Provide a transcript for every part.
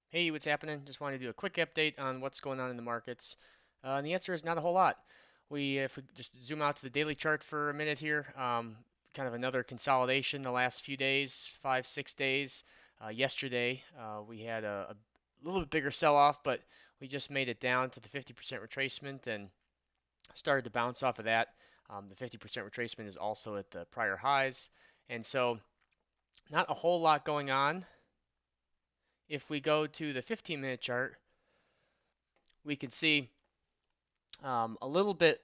Hey, what's happening? Just wanted to do a quick update on what's going on in the markets. And the answer is not a whole lot. If we just zoom out to the daily chart for a minute here, kind of another consolidation the last few days, 5, 6 days. Yesterday, we had a little bit bigger sell-off, but we just made it down to the 50% retracement and started to bounce off of that. The 50% retracement is also at the prior highs, and so not a whole lot going on. If we go to the 15-minute chart, we can see a little bit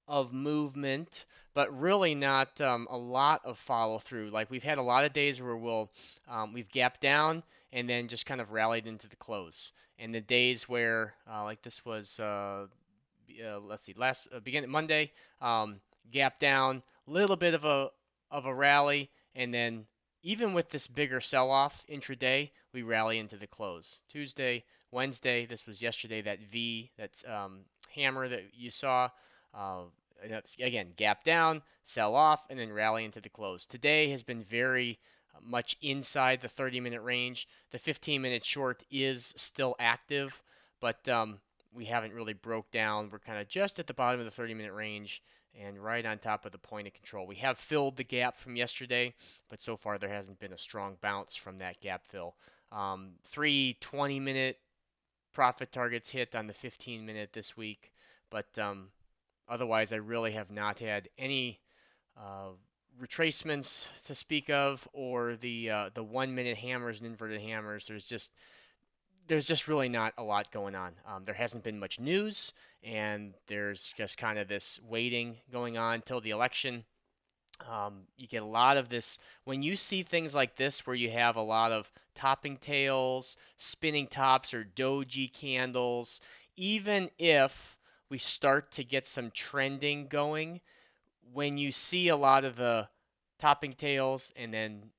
of movement, but really not a lot of follow through. Like we've had a lot of days where we've gapped down and then just kind of rallied into the close. And the days where like this was let's see, last beginning Monday, um, gap down, little bit of a rally, and then even with this bigger sell-off intraday, we rally into the close. Tuesday, Wednesday, this was yesterday, that V, that's hammer that you saw. Uh, that's again gap down, sell off, and then rally into the close. Today has been very much inside the 30-minute range. The 15-minute short is still active, but we haven't really broke down. We're kind of just at the bottom of the 30-minute range and right on top of the point of control. We have filled the gap from yesterday, but so far there hasn't been a strong bounce from that gap fill. Three 20-minute profit targets hit on the 15-minute this week, but otherwise I really have not had any uh, retracements to speak of, or the 1 minute hammers and inverted hammers. There's just really not a lot going on. There hasn't been much news, and there's just kind of this waiting going on till the election. You get a lot of this when you see things like this, where you have a lot of topping tails, spinning tops, or doji candles. Even if we start to get some trending going, when you see a lot of the topping tails and then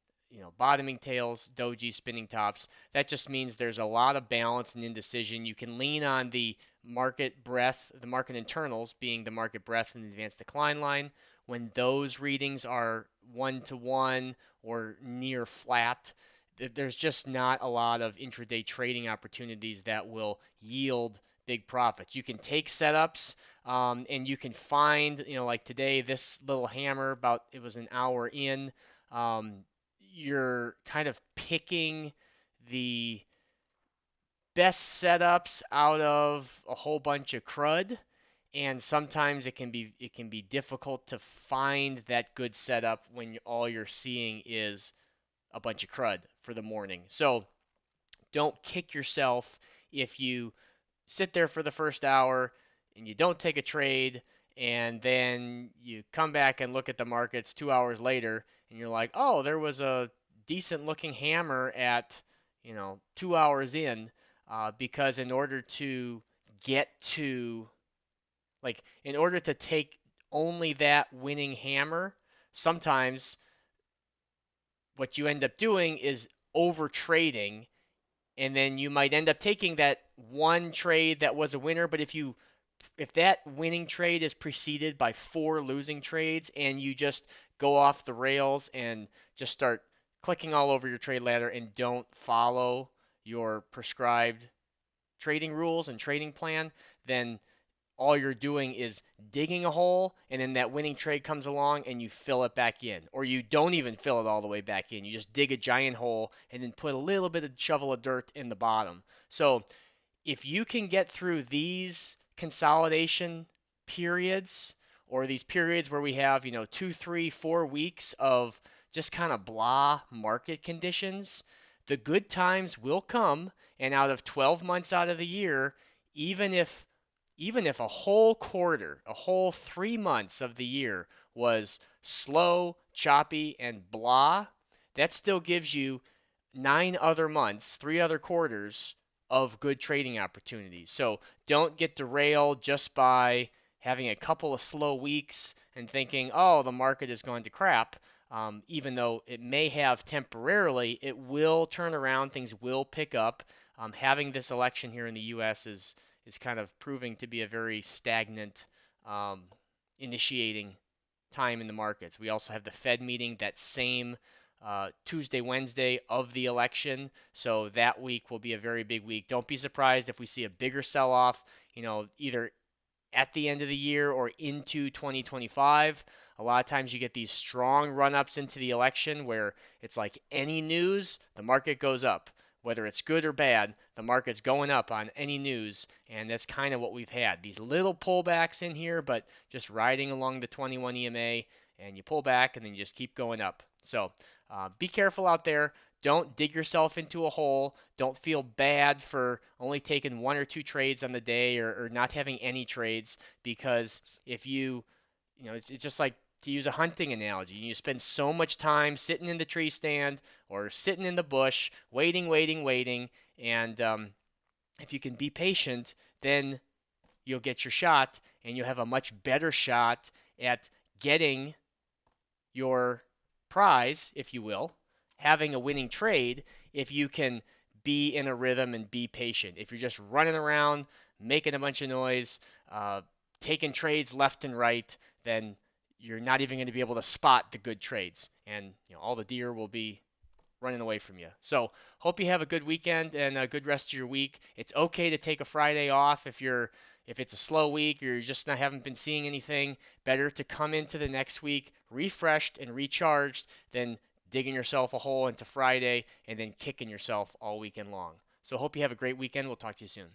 bottoming tails, doji, spinning tops, that just means there's a lot of balance and indecision. You can lean on the market breadth, the market internals being the market breadth and the advanced decline line. When those readings are 1 to 1 or near flat, there's just not a lot of intraday trading opportunities that will yield big profits. You can take setups, and you can find, like today, this little hammer, about it was an hour in. Um, you're kind of picking the best setups out of a whole bunch of crud, and sometimes it can be difficult to find that good setup when all you're seeing is a bunch of crud for the morning. So don't kick yourself if you sit there for the first hour and you don't take a trade, and then you come back and look at the markets 2 hours later and you're like, oh, there was a decent looking hammer at 2 hours in, because get to in order to take only that winning hammer, sometimes what you end up doing is over trading, and then you might end up taking that one trade that was a winner. But if that winning trade is preceded by four losing trades, and you just go off the rails and just start clicking all over your trade ladder and don't follow your prescribed trading rules and trading plan, then all you're doing is digging a hole, and then that winning trade comes along and you fill it back in. Or you don't even fill it all the way back in. You just dig a giant hole and then put a little bit of shovel of dirt in the bottom. So if you can get through these consolidation periods, or these periods where we have, 2, 3, 4 weeks of just kind of blah market conditions, the good times will come. And out of 12 months out of the year, even if a whole quarter, a whole 3 months of the year was slow, choppy, and blah, that still gives you 9 other months, 3 other quarters of good trading opportunities. So don't get derailed just by having a couple of slow weeks and thinking, oh, the market is going to crap. Even though it may have temporarily, it will turn around. Things will pick up. Having this election here in the U.S. is kind of proving to be a very stagnant um, initiating time in the markets. We also have the Fed meeting that same Tuesday, Wednesday of the election. So that week will be a very big week. Don't be surprised if we see a bigger sell-off, either at the end of the year or into 2025. A lot of times you get these strong run ups into the election where it's like any news, the market goes up. Whether it's good or bad, the market's going up on any news, and that's kind of what we've had. These little pullbacks in here, but just riding along the 21 EMA, and you pull back and then you just keep going up. So be careful out there. Don't dig yourself into a hole. Don't feel bad for only taking one or two trades on the day or not having any trades because if it's just like to use a hunting analogy. You spend so much time sitting in the tree stand or sitting in the bush, waiting, waiting, waiting, and if you can be patient, then you'll get your shot and you'll have a much better shot at getting your prize, if you will, having a winning trade if you can be in a rhythm and be patient. If you're just running around, making a bunch of noise, taking trades left and right, then you're not even going to be able to spot the good trades, and all the deer will be running away from you. So hope you have a good weekend and a good rest of your week. It's okay to take a Friday off if it's a slow week or you just not haven't been seeing anything. Better to come into the next week refreshed and recharged than digging yourself a hole into Friday and then kicking yourself all weekend long. So hope you have a great weekend. We'll talk to you soon.